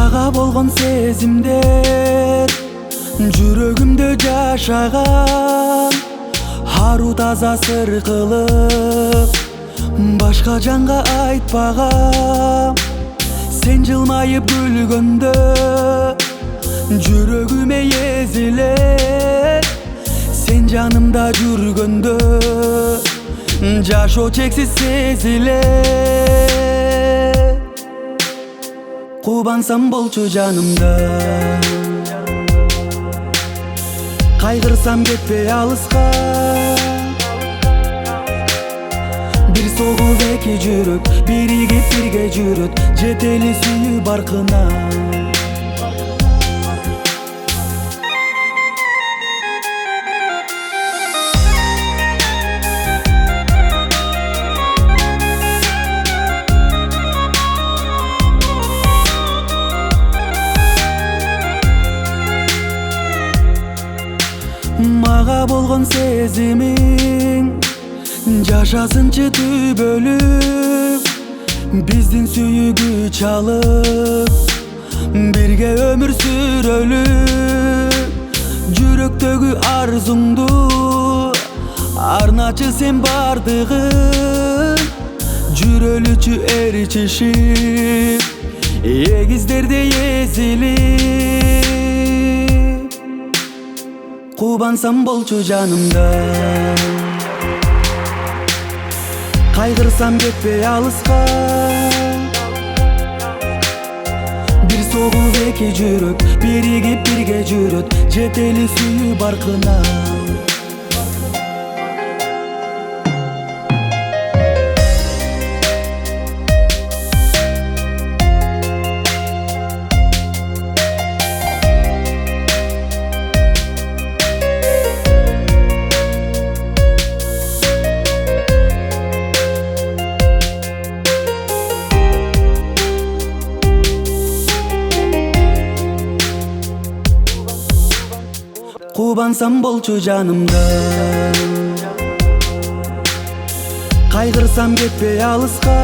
Мага болгон сезимдер жүрөгүмдө жашаган, ару таза сыр кылып башка жанга айтпагам. Сен жылмайып күлгөндө жүрөгүмө езилет, сен жанымда жүргөндө жашоо чексиз сезилет. Кубансам болчу жанымда, кайгырсам кетпей алыска. Бир согуп эки жүрөк биригип бирге жүрөт, жетели сүйүү баркына. Мага болгон сезимиң жашасынчы түбөлүп, биздин сүйүүгү чалып, бирге өмүр сүрөлү. Жүрөктөгү арзуңду арначы сен бардыгын, жүрөлүчү ээрчишип, эгиздердей эзилип. Кубансам болчу жанымда, кайгырсам кетпей алыска. Бир согуп эки жүрөк биригип бирге жүрөт, жетели сүйүү баркына. Кубансам болчу жанымда, кайгырсам кетпей алыска.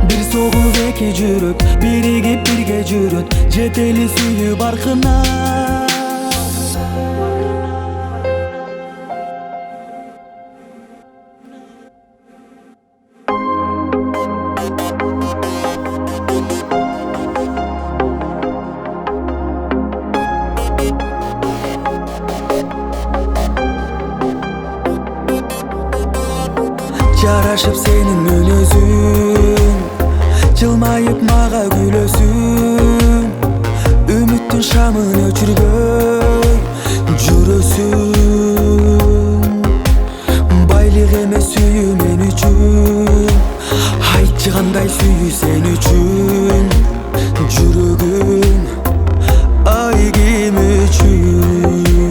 Бир согуп эки жүрөк биригип бирге жүрөт, жетели сүйүү баркына. Жарашып сенин мүнөзүң, жылмайып мага күлөсүң, үмүттүн шамын өчүрбөй жүрөсүң. Байлык эмес сүйүү мен үчүн, айтчы кандай сүйүү сен үчүн. Жүрөгүм ай ким үчүн.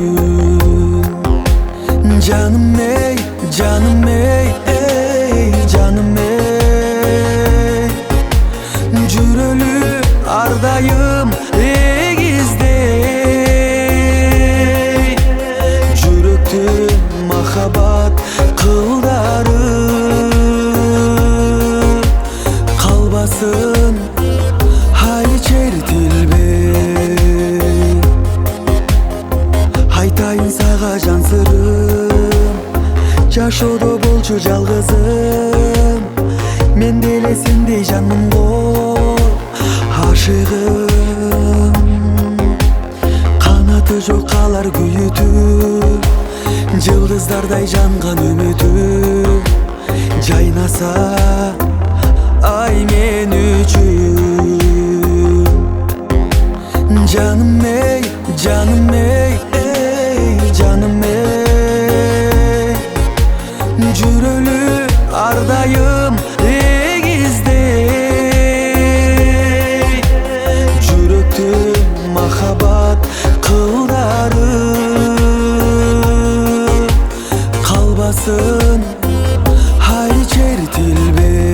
Жаным эй, жаным эй, жаным эй, жүрөлү ар дайым эгиздей. Жүрөктүн махабат кылдары калбасын ай чертилбей. Айтайын сага жан сырым, жашоодо болчу жалгызым. Мен деле сендей жанмын го ашыгым. Канаты жок калар күйүтүп, жылдыздардай жанган үмүтүм. Жайнаса ай мен үчүн. Жаным эй, жаным эй, жаным эй, жүрөлү ар дайым эгиздей. Жүрөктүн махабат кылдары калбасын ай чертилбей.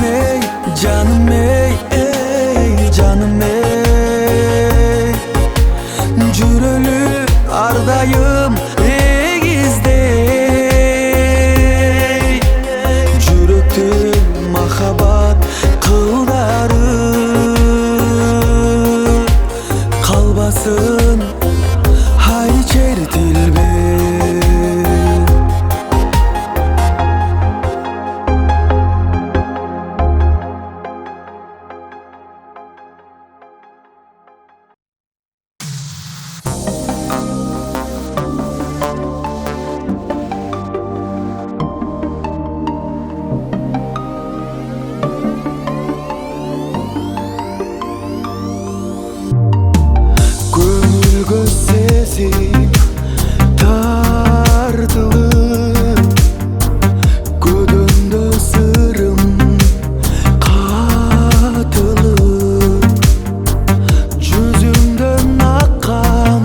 ey, canım ey, ey canım ey. Жүрөлү ардайым эгиздей, жүрөктүн махабат кылдары калбасын ай чертилбей. Көңүлгө сезим тартылып, көдөндө сырым катылып, жүзүңдөн аккан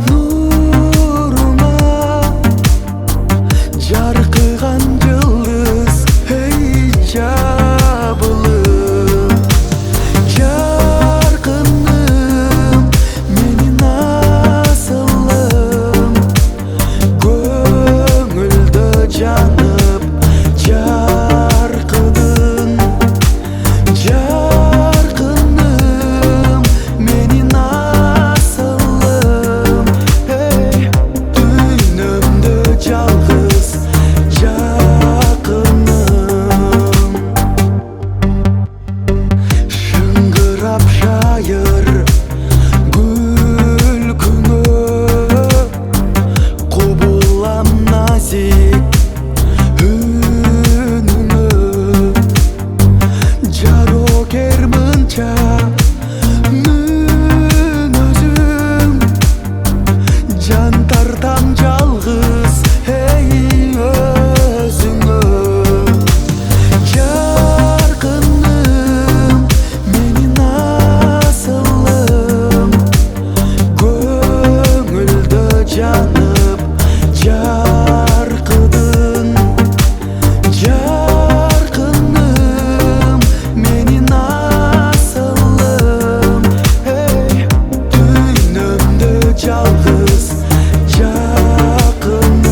нуруңа жаркыган жылдыз эй жабылып. Жаркыным менин асылым, көңүлдө жанып жаркыдың. Жаркыным менин асылым, эй дүйнөмдө жалгыз жакыным. Шыңгырап шайыр күлкүңө, кубулам назик үнүңө. Жарокер мынча мүнөзүң, жан тартам жалгыз эй өзүңө. Жаркыным менин асылым, көңүлдө жанып жаркыдың. Жаркыным менин асылым, эй дүйнөмдө жалгыз жакыным.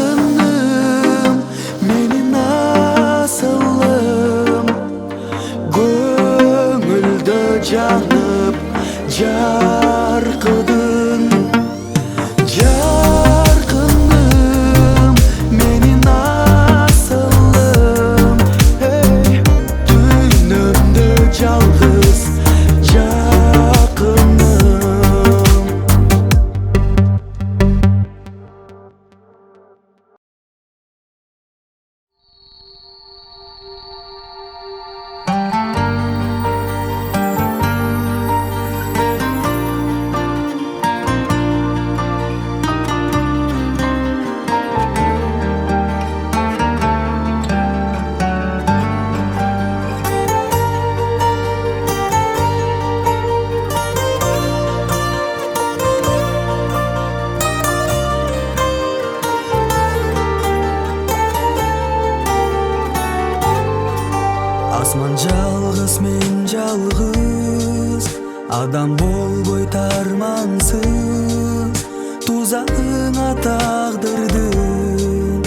Жаркыным менин асылым, көңүлдө жанып жаркыдың. Жаркыным менин асылым, эй дүйнөмдө жалгыз жакыным. Асман жалгыз, мен жалгыз, адам болбой тармансыз. Тузагыңа тагдырдың,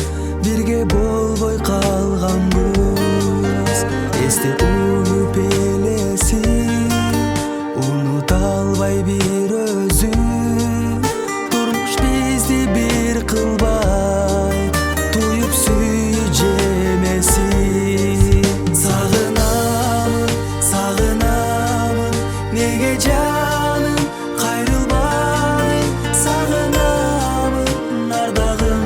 бирге болбой калганбыз. Эсте унуп элесин, унута албай бир өзүң. Турмуш бизди бир кылбай, туюп сүйүү жемесин. Сагынамын, сагынамын, неге жаным кайрылбадың? Сагынамын ардагым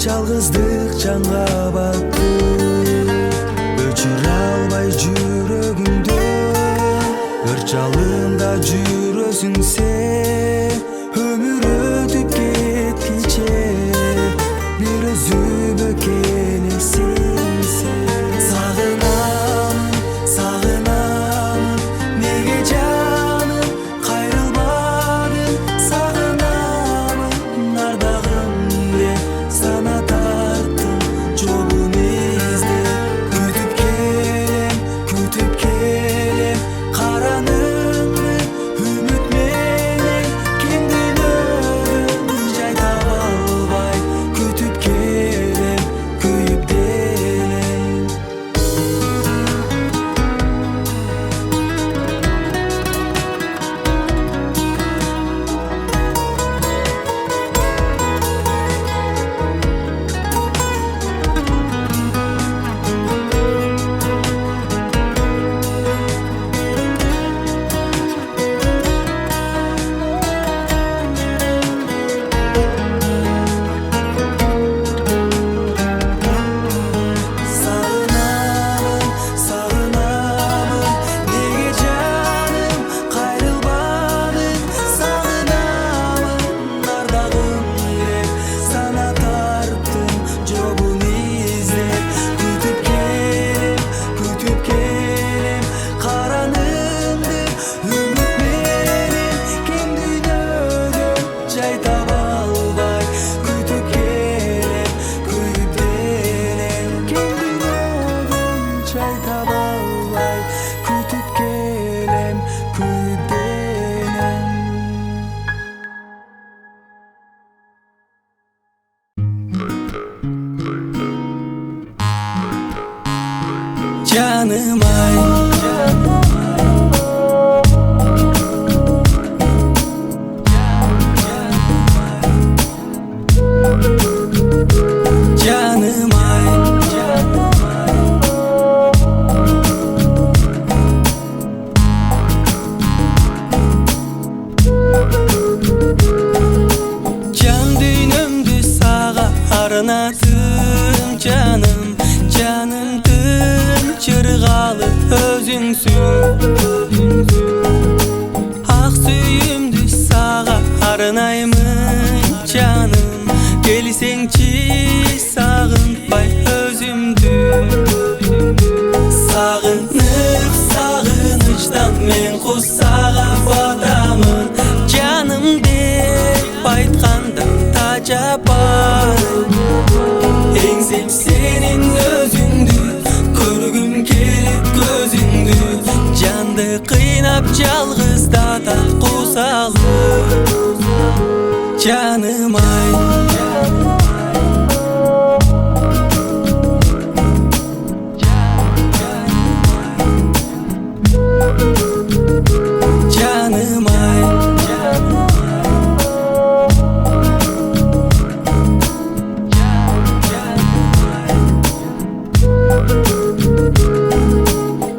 жалгыздык жанга батты, өчүрө албай жүрөгүмдө өрт жалында жүрөсүң сен. Ömür ötüp кеткиче bir өзүмө келесиң сен. Сагынамын, неге жаным кайрылбадың? Сагынамын, ардагым деп сана тарттым жолун издеп. Күтүп келем караныңды үмүт менен, ким дүйнөдөн жай таба албай күтүп келем, күйүп делем. Сагынамын, неге жаным кайрылбадың? Сагынамын, ардагым деп сана тарттым жолун издеп. Күтүп келем караныңды үмүт менен, ким дүйнөдөн жай таба албай күтүп келем, күйүп делем. Ким дүйнөдөн жай таба албай күтүп келем, күйүп делем. Canım ay, canım ay, can düynümdü sağa arnadım canım. Canımdın çırgalı özüngsün, ak suyumdu sağa arnayımın canım. Gelseңçi sağınbay özümdü, sağınıp sağınычтан мен кусага батамын. Canım деп айтканда тажабай, эңсем сенин өзүңдү, көргүм келип көзүңдү. Жанды кыйнап жалгыздата кусалып, canım ay. Canım ay,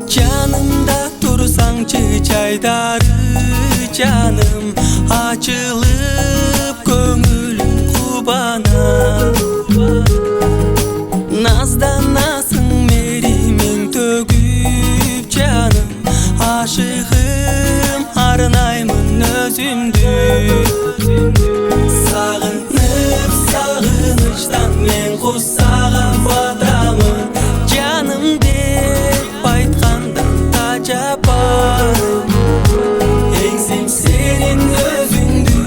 canımda tursaңчы çaydarı canım, açılıp көңүлүм кубана. Назданасың меримен төгүп canım, aşığım arnаймын özümdü. Sağınıp sağınычтан мен кусага батамын. Canım деп айтканда тажабай, эңсем сенин өзүңдү,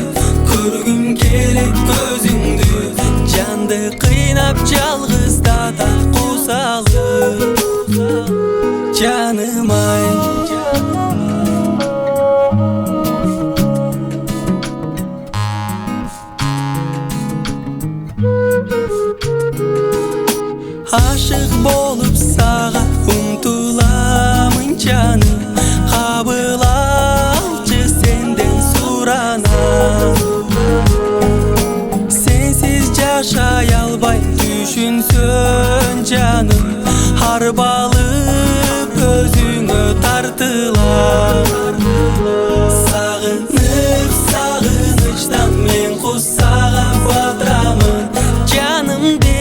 көргүм келип көзүңдү. Жанды кыйнап жалгыздата кусалып, canım ay. Aşık bolup sağa umtulamın canım, kabul alçı senden surana. Sensiz yaşay albay düşünsön canım, harbalıp özüngö tartılar. Sağınıp sağınычтан men kusaga batamın, canım de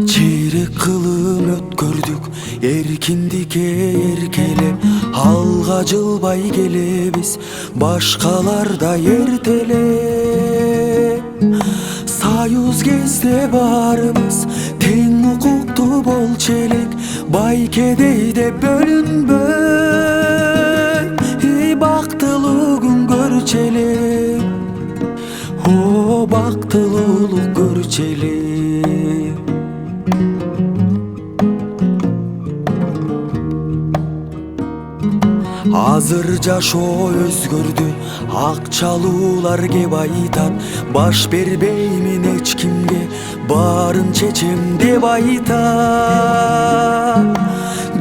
Çeyrek kılım ötkürdük erkindike erkele, halga jılbay gelebиз başkalarda ertele. Sayuz кезде barımız teң укуктуу болчу элек, байкедейде бөлүнбөй бактылуу күн көрчү элек, о бактылуулук көрчү элек. Азыр жашоо өзгөрдү, акчалуулар кеп айтат, баш бербеймин эч кимге, баарын чечем деп айтат.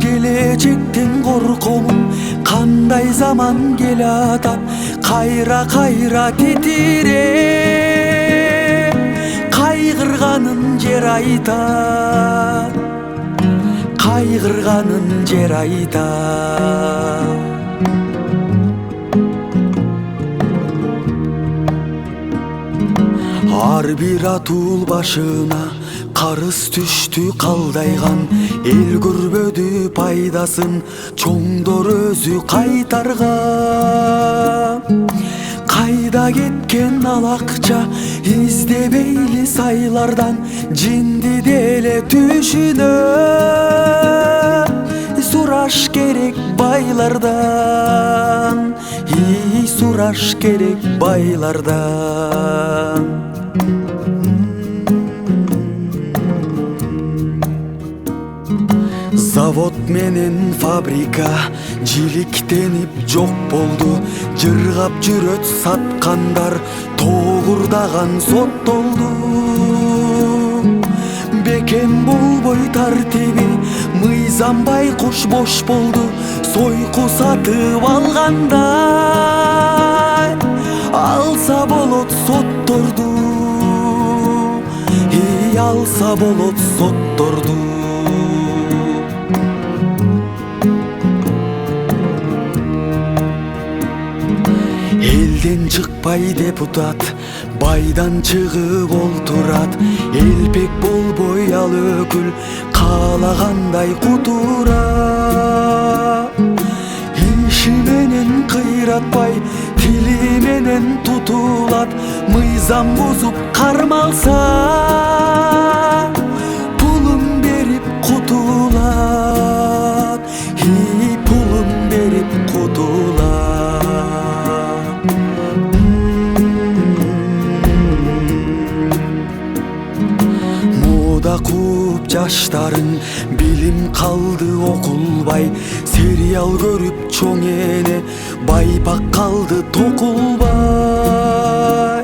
Келечектен коркомун, кандай заман келатат, кайра кайра титире, кайгырганын жер айтат, кайгырганын жер айтат. Ар бир атул башына карыз түштү калдайган, эл көрбөдү пайдасын, чоңдор өзү кайтарган. Кайда кеткен ал акча, издебейли сайлардан, жинди деле түшүнөт, сураш керек байлардан, сураш керек байлардан. Завод менен фабрика жиликтенип жок болду, жыргап жүрөт саткандар тогурдаган соттолду. Бекем болбой тартиби, мыйзам байкуш бош болду, сойку сатып алгандай алса болот сотторду, алса болот сотторду. Элден чыкпай депутат, байдан чыгып олтурат, элпек болбой ал өкүл, каалагандай кутурат. Иши менен кыйратпай, тили менен тутулат, мыйзам бузуп кармалса, пулун берип кутулат, пулун берип кутулат. Кууп жаштарын билим калды окулбай, сериал көрүп чоң эне байпак калды токулбай.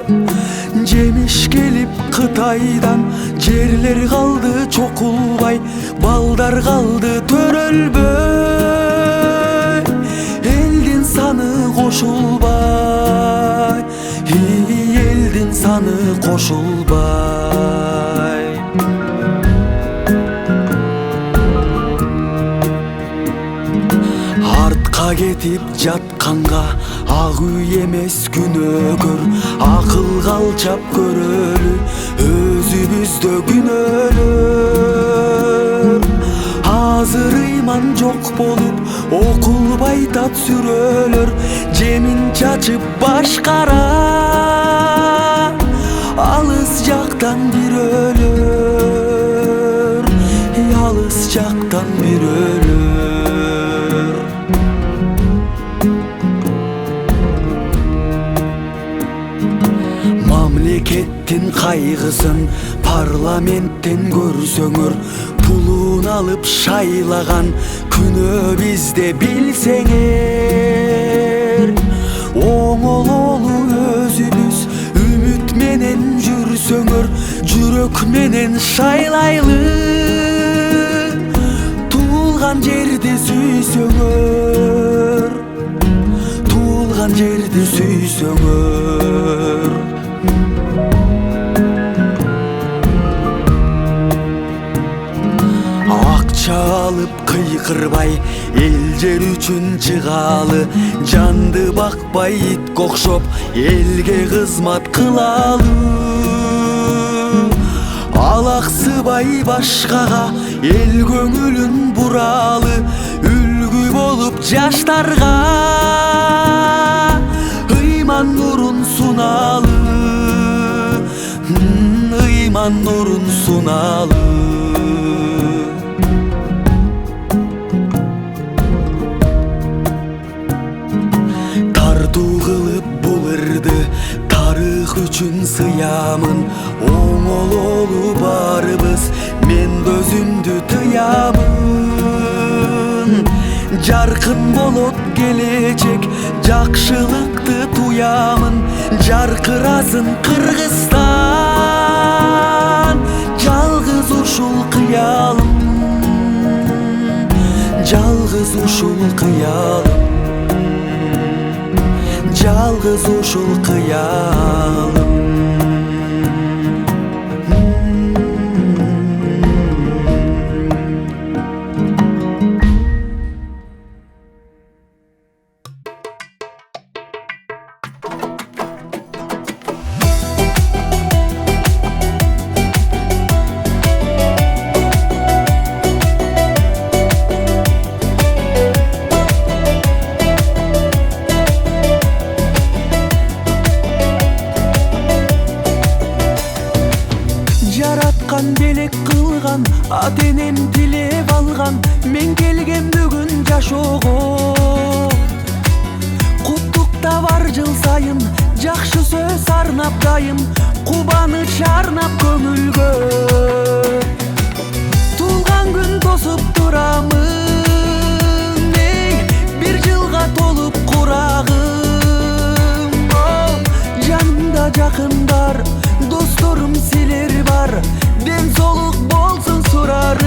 Жемиш келип Кытайдан, жерлер калды чокулбай, балдар калды төрөлбөй, элдин саны кошулбай, элдин саны кошулбай. Кетип жатканга ак үй эмес күнөөгөр, акылга алчап көрөлү өзүбүздө күнөөлөр. Азыр ыйман жок болуп окулбай тат сүрөлөр, жемин чачып башкара алыс жактан бир өлөр, алыс жактан бир өлөр. Мамлекеттин кайгысын парламенттен көрсөңөр, пулун алып шайлаган күнөө бизде билсеңер. Оңололу өзүбүз үмүт менен жүрсөңөр, жүрөк менен шайлайлы, туулган жерди сүйсөңөр, туулган туған жерді сүйсөңөр. Акча алып кыйкырбай эл жер үчүн чыгалы, жанды бакпай итке окшоп элге кызмат кылалы. Алаксыбай башкага эл көңүлүн буралы, үлгү болуп жаштарга ыйман нурун суналы, ыйман нурун суналы. Тартуу кылып бул ырды тарых үчүн сыямын, оңололу барыбыз мен өзүмдү тыямын. Жаркын болот келечек, жакшылыкты туямын, жаркырасын Кыргызстан, жалгыз ушул кыялым, жалгыз ушул кыялым, жалгыз ушул кыялым. Жараткан белек кылган, ата-энем тилеп алган, мен келген бүгүн жашоого. Куттукта бар жыл сайын, жакшы сөз арнап дайым, кубаныч арнап көңүлгө. Туулган күн тосуп турамын, бир жылга толуп курагым. Жанымда жакындар, досторум силер бар, ден соолук болсун сурарым.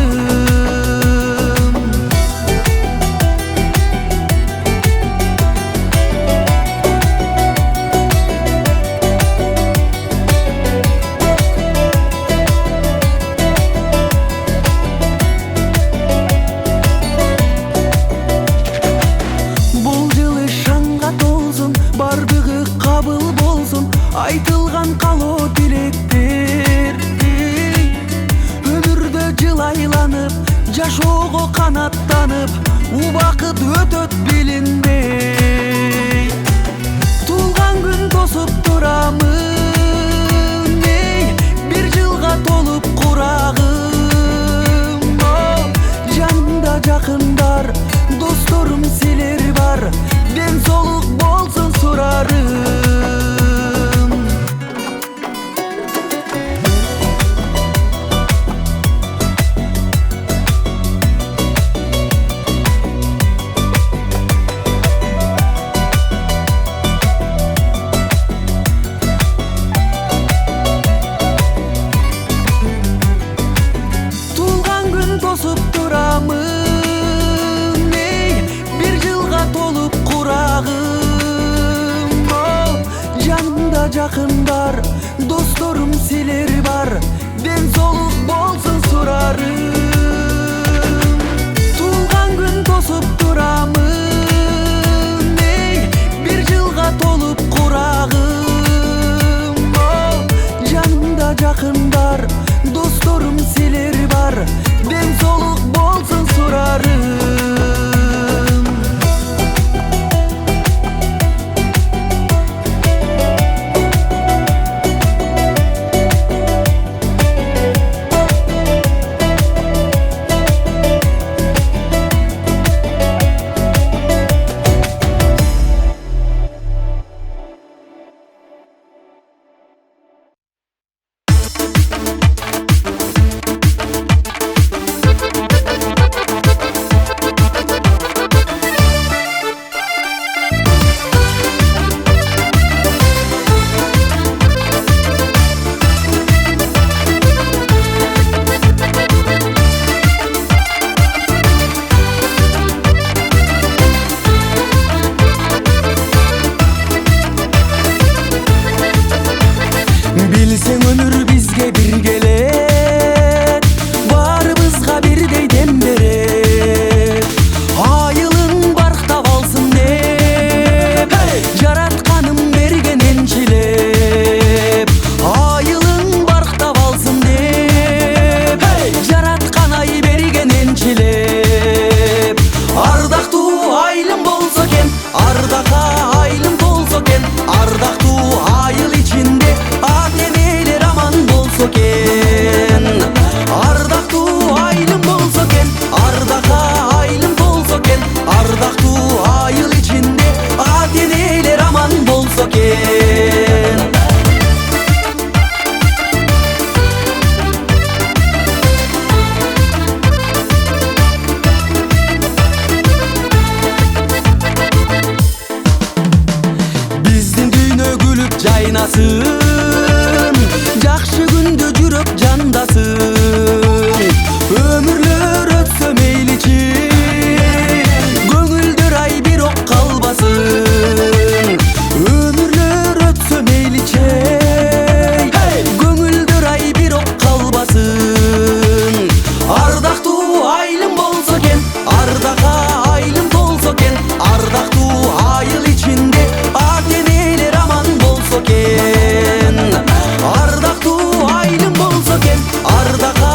Бул жылы шаңга толсун, бардыгы кабыл болсун, айтылган калоо тилектер. Өмүрдө жылайланып, жашоого канаттанып, убакыт өтөт билинбей. Туулган күн тосуп турамын, бир жылга толуп курагым. Жанымда жакындар, досторум силер бар, ден соолук болсун сурарым. Тосуп турамын, бир жылга толуп курагым. Жанымда жакындар, досторум силер бар, ден соолук болсун сурарым. Туулган күн тосуп турамын, бир жылга толуп курагым. Жанымда жакындар, досторум силер бар, ден соолук болсун сурарым. жайнасын. Жакшы күндө жүрөк жандасың. Өмүрлөр өтсө мейличи, көңүлдөр ай бирок калбасын. Өмүрлөр өтсө мейличи, көңүлдөр ай бирок калбасын. Ардактуу айылым болсо экен, ардакка айылым толсо экен, ардактуу айыл ичинде ата энелер аман болсо экен. Ардактуу айылым болсо экен, ардакка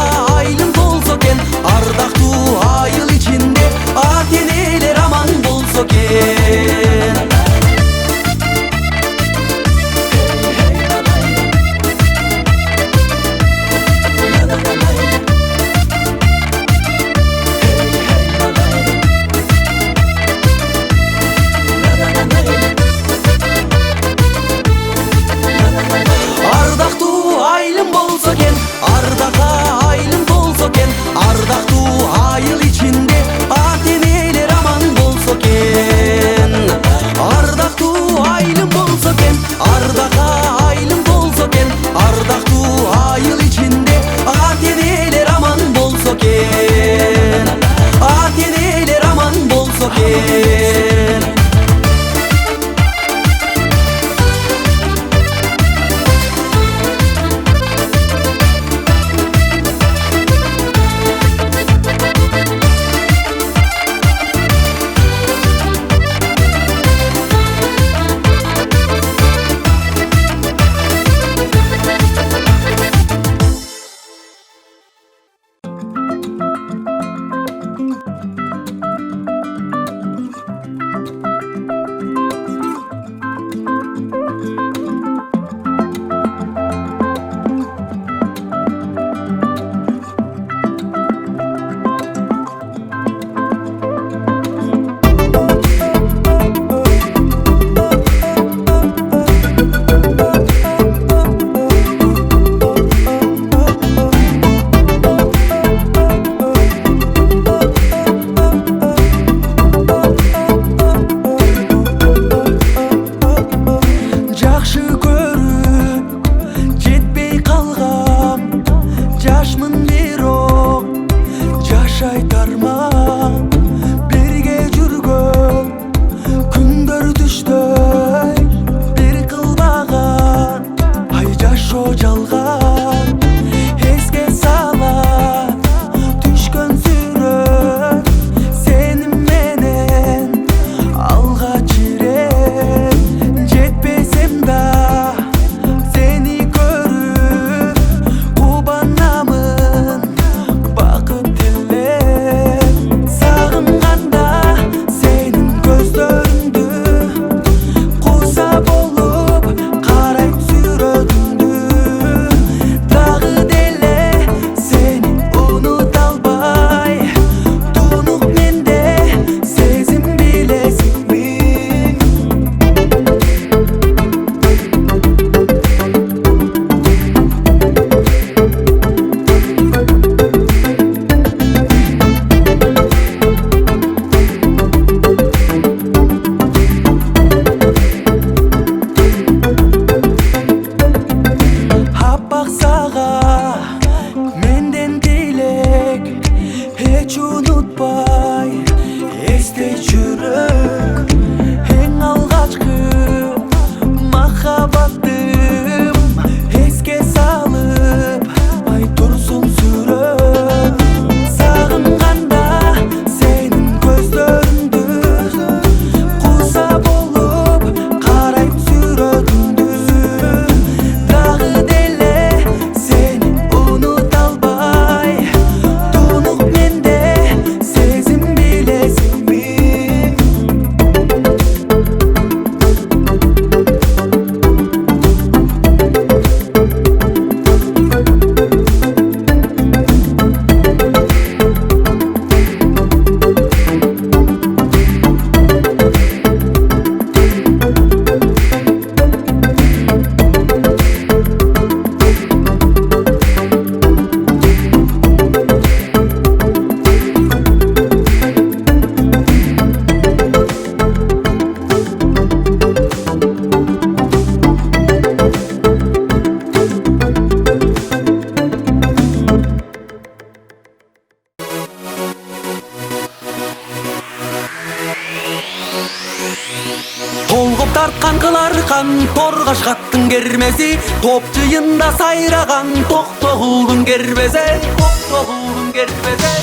толгоп тарткан кыларкан торгаш каттын кермеси, топ жыйында сайраган токтогулдун кербезе, токтогулдун кербезе.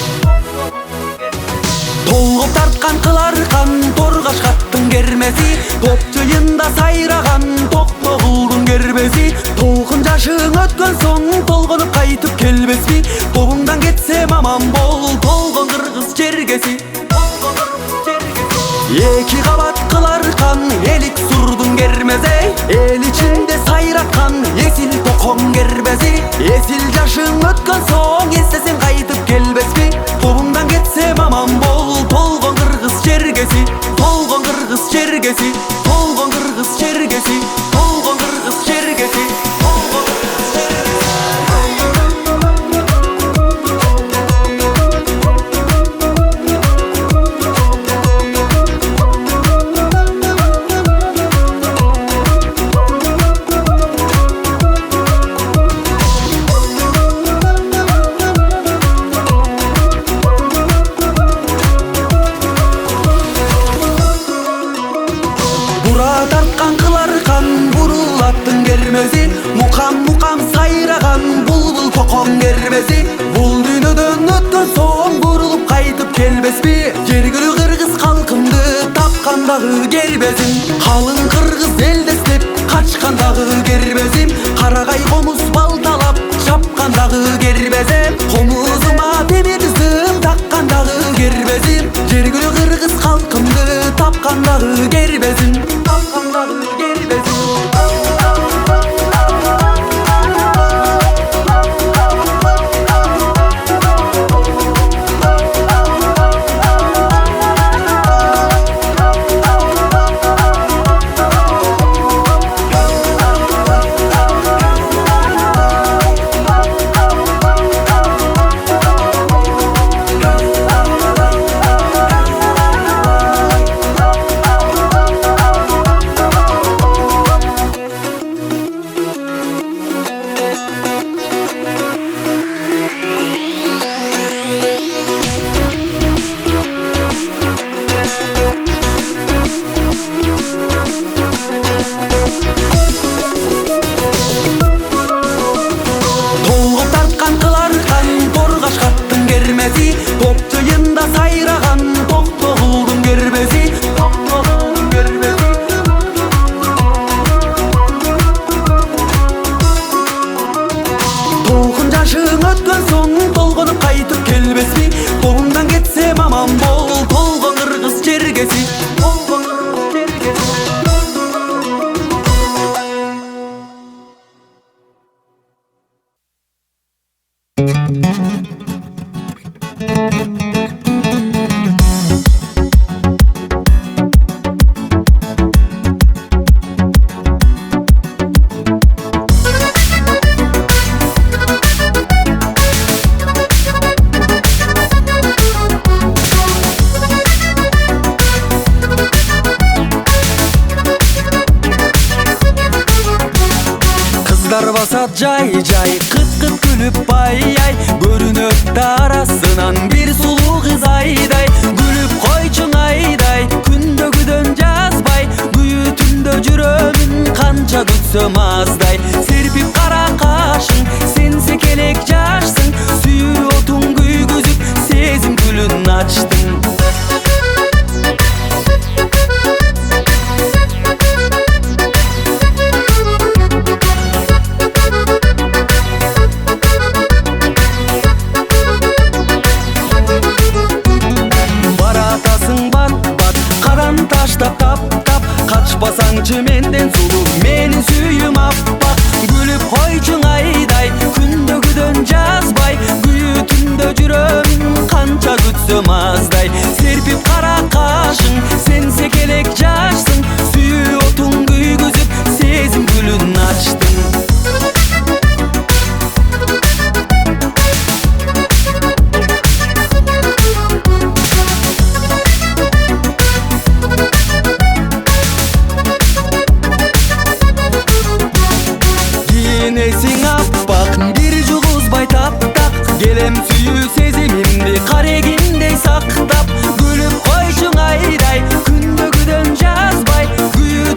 Толгоп тарткан кыларкан торгаш каттын кермеси, топ жыйында сайраган токтогулдун кербеси. Толкун жашың өткөн соң толгонуп кайтып келбесми, тобуңдан кетсем аман бол толгон кыргыз жергеси. Эки кабат кыларкан элик сурдун кермезе, эл ичинде сайраткан эсил токон кербеси. Эсил жашың өткөн соң эстесең кайтып келбесми, тобуңдан кетсем аман бол толгон кыргыз жергеси, толгон кыргыз жергеси, толгон кыргыз жергеси, толгон кыргыз жергеси. Мукам сайраган булбул токон кербеси. Бул дүйнөдөн өткөн соң бурулуп кайтып келбесми, жергилүү кыргыз калкымды тапкандагы кербезим. Калың кыргыз элдестеп качкандагы кербезим, карагай комуз балталап чапкандагы кербезим. Комузума темир зым таккандагы кербезим, жергилүү кыргыз калкымды тапкандагы кербезим, тапкандагы кербезим. Basat jay jay, kıt kıt gülüp ay-ay, görünöp de arasынан bir sulu kız ayday. Gülüp koyçun ayday, kündөгүдөн жазбай, күйүү түндө жүрөмүн канча күтсөм аздай. Серпип кара кашың, сен секелек жашсың, сүйүү отуң күйгүзүп, сезим гүлүн ачтың. Taştap tap tap, kaçpasaңчы menden sulu, menin sүйüm appak. Gülüp koyçun ayday, kündөгүдөн жазбай, күйүү түндө жүрөмүн канча күтсөм аздай. Серпип кара кашың, сен секелек жашсың, сүйүү отуң күйгүзүп, сезим гүлүн ачтың. Nesing appak, bir juguzbay tap-tak, gelem sүйүү сезимимди карегиндей сактап. Gülüp koyçun ayday, kündөгүдөн жазбай, күйүү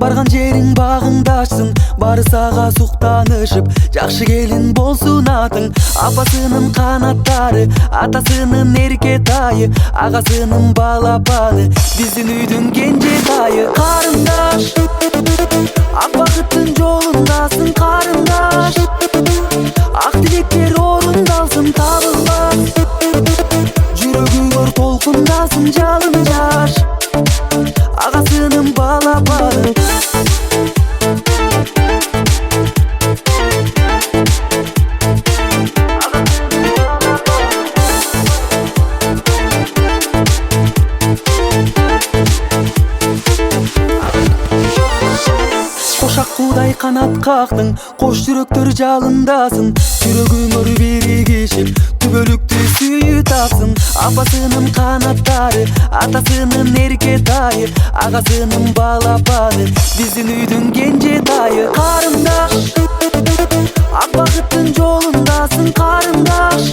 барган жериң багыңдашсын, бары сага суктанышып. Жакшы келин болсун атың, апасынын канаттары, атасынын эркетайы, агасынын балапаны, биздин үйдүн кенжетайы. Карындаш, ак бакыттын жолундасың карындаш, ак тилектер орундалсын табылбас, жүрөгүңөр толкундасың жалын жаш, агасынын балапаны. Кудай канат кактың, кош жүрөктөр жалындасын, жүрөгүңөр биригишип, түбөлүктү сүйүү тапсын. Апасынын канаттары, атасынын эркетайы, агасынын балапаны, биздин үйдүн кенжетайы. Карындаш, ак бакыттын жолундасың карындаш,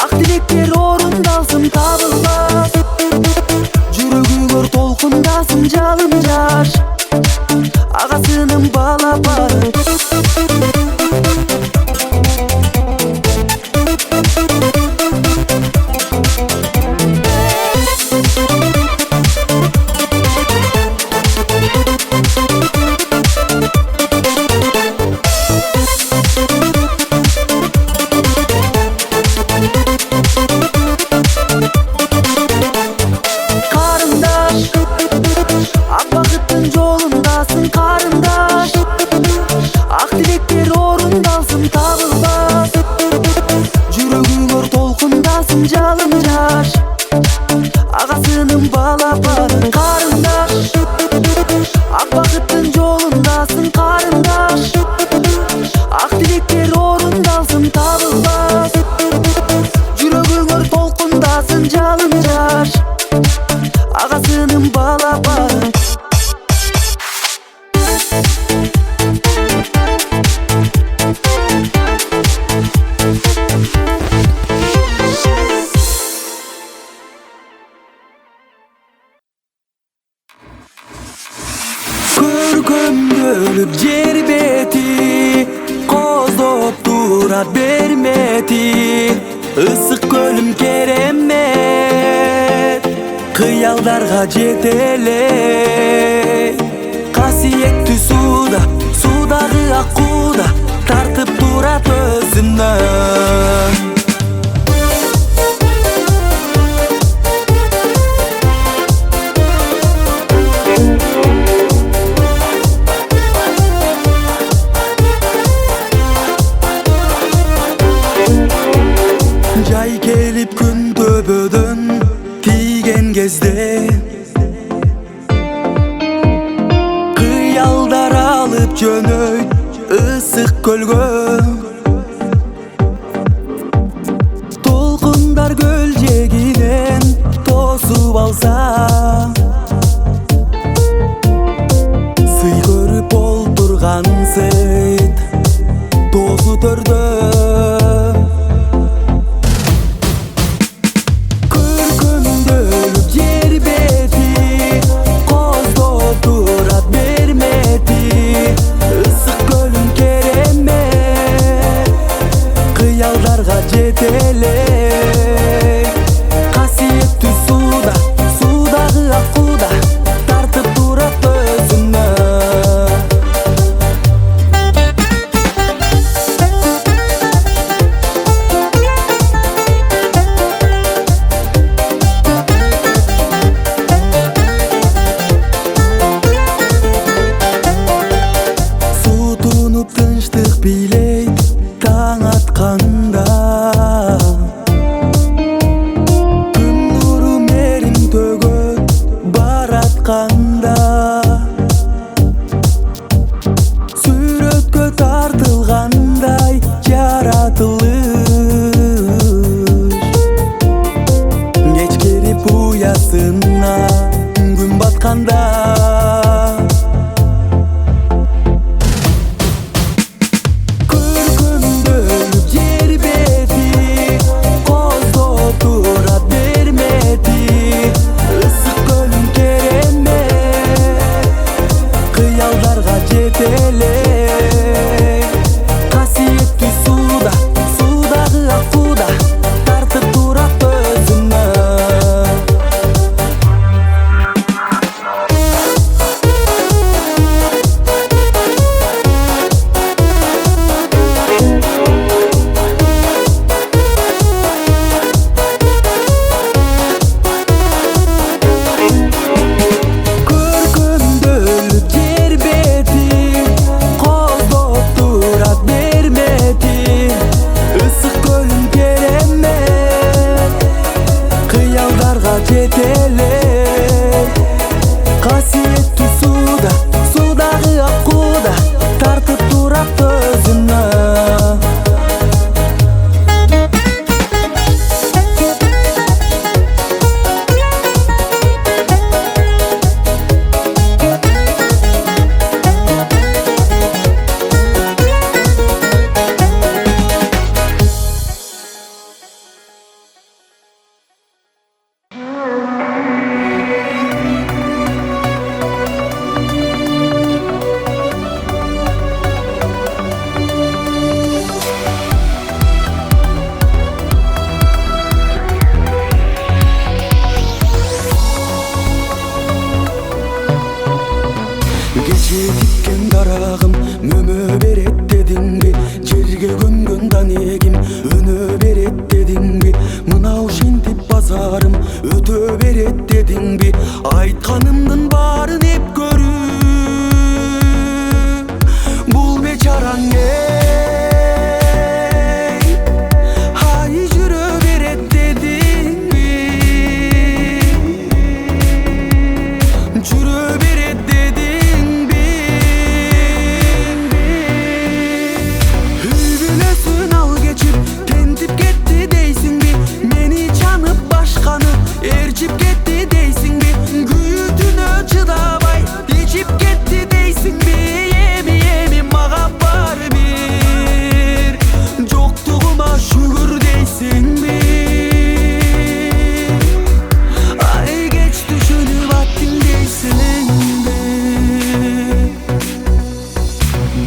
ак тилектер орундалсын табылбас, жүрөгүңөр толкундасың жалын жаш, агасынын балапаны. Жалын жаш, агасынын балапаны. Карындаш, ак бакыттын жолундасың карындаш, ак тилектер орундалсын табылбас, жүрөгүңөр толкундасың жалын жаш, агасынын балапаны. Көркөмдөлүп жер бети, коздоп турат бермети, ысык көлүм керемет, кыялдарга жете элек. Касиеттүү сууда, судагы акууда, тартып турат өзүнөн. Жай келип күн төбөдөн тийген кезде, кыялдар алып жөнөйт ысык көлгө. Толкундар көлжегинен тосуп алса, сый көрүп олтургансыйт тосу төрдө. Касиеттүү сууда, судагы акууда, тартып турат өзүнөн. Сутунуп тынчтык бийлейт таң атканда, сүрөткө тартылгандай жаратылыш, кеч келип уясына күн батканда. Көркөмдөлүп жер бети, коздоп турат бермети, ысык көлүм керемет, жетеле касиеттүү судагы аккуда тартып турат өзүнө. Жеткен дарагым мөмө берет дедиңби, жерге көнгөн данегим өнө берет дедиңби, мынау шентип базарым өтө берет дедиңби, айтканымдын баарын эп көрүп бул бечараң ай жүрө берет дедиңби, жүрө берет дедиңби. Erçip gitti deysin bi, güyütüne çıdabay içip gitti deysin bi, yemi mağa var bir joktuğuma şükür deysin bi. Ay geç düşünüp attın deysin bi.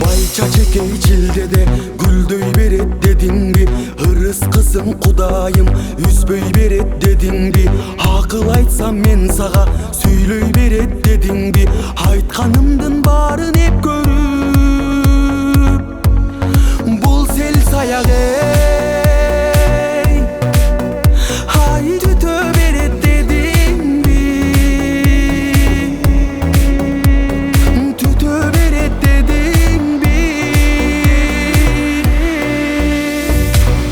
Bayça çekey çildede güldöy beret dedin bi, hırız kızım kudayım üzböy beret dedin bi, акыл айтсам мен сага сүйлөй берет дедиңби, айтканымдын баарын эп көрүп бул сел саяк ай түтө берет дедиңби, түтө берет дедиңби.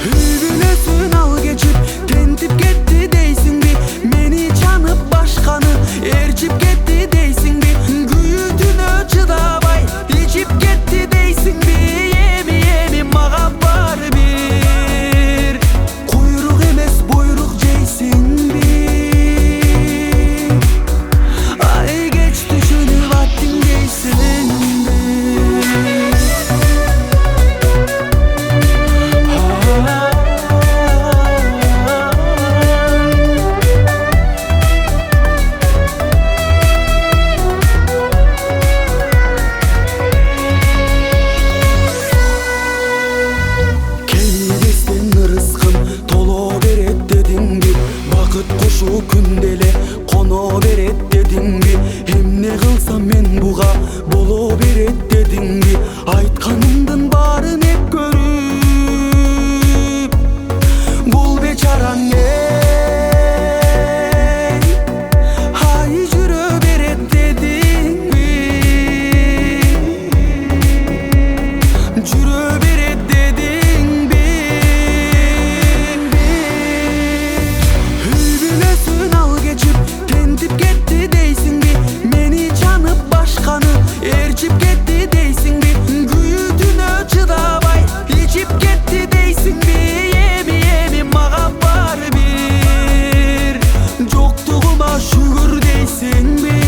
Үй бүлөсүн ал кечип тентип кетти дейсиңби, erçip gitti deysin bi, güyütüne çıdabay içip gitti deysin bi, yemi mağa var bir kuyruk emes buyruk jeysin bi. Ay geç düşünüp attın deysin bi. Şu kündele kono beret dedingi, emne kılsam men buga bolo beret dedingi, aytkanımdın bарын hep görüp bul beçaran ay жүрө beret dedingi, жүрө beret dedingi. Tentip gitti deysin bi, meni canıp başkanı erçip gitti deysin bi, güyütüne çıdabay içip gitti deysin bi, yemi mağa var bir joktuğuma şükür deysin bi.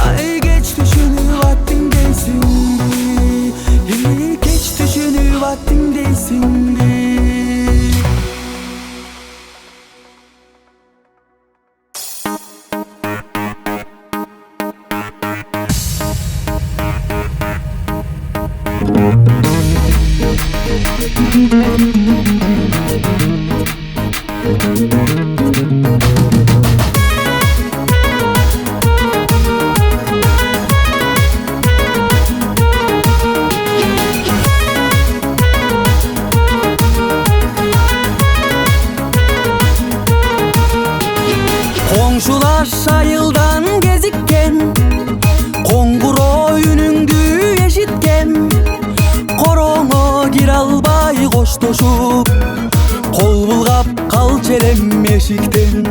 Ay geç düşünüp attın deysin bi, geç düşünüp attın deysin bi. Komşular şayıldan gezikken, Konguro үнүңдү eşitken, Koroңo gir alбай коштошуп, Kol bulgap kalç elem eşikten,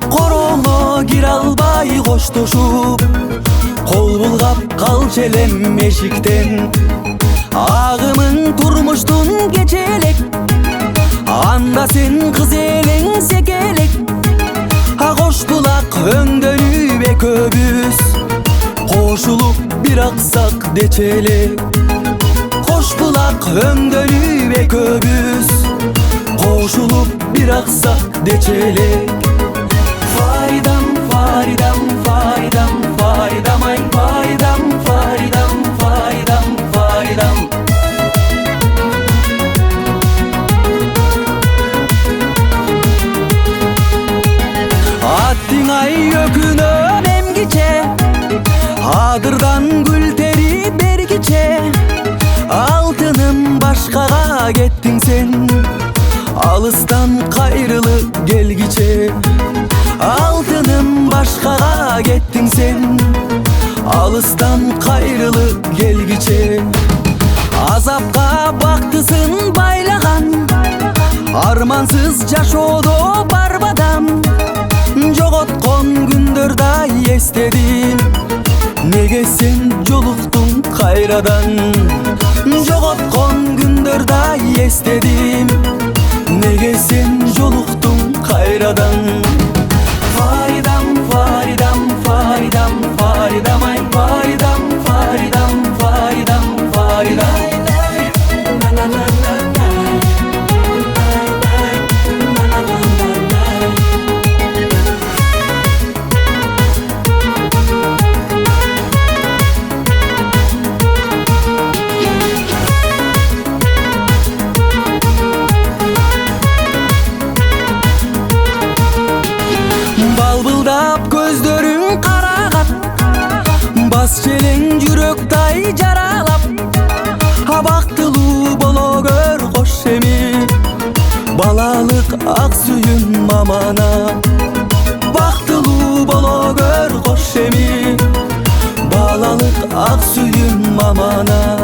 koroңо kir alбай коштошуп. Kol bulgap kalç elem eşikten, agымың турмуштун кечелек. Анда сен кыз элең секелек, кош булак өңдөнүп экөөбүз, кошулуп бир аксак дечелек. Кош булак өңдөнүп экөөбүз, кошулуп бир аксак дечелек. Фаридам, Фаридам, Фаридам, Фаридам, ай Фаридам, Фаридам, Фаридам, Фаридам. Аттың ай өкүнөн эмгиче, адырдан гүл терип бергиче. Алтыным башкага кеттиң сен, алыстан кайрылып келгиче. Алтыным башкага кеттиң сен, алыстан кайрылып келгиче. Азапка бактысын байлаган, армансыз жашоодо барбадам. Жоготкон күндөрдү эстедим, неге сен жолуктуң кайрадан. Жоготкон күндөрдү эстедим, неге сен жолуктуң кайрадан. Фаридам, Фаридам, Фаридам, Фаридам, ай Фаридам, Фаридам, Фаридам, Фаридам. Балбылдап көздөрүң карагат, бас челең жүрөктай жаралап. Бактылуу боло көр кош эми, балалык ак сүйүм мамана. Бактылуу боло көр кош эми, балалык ак сүйүм мамана.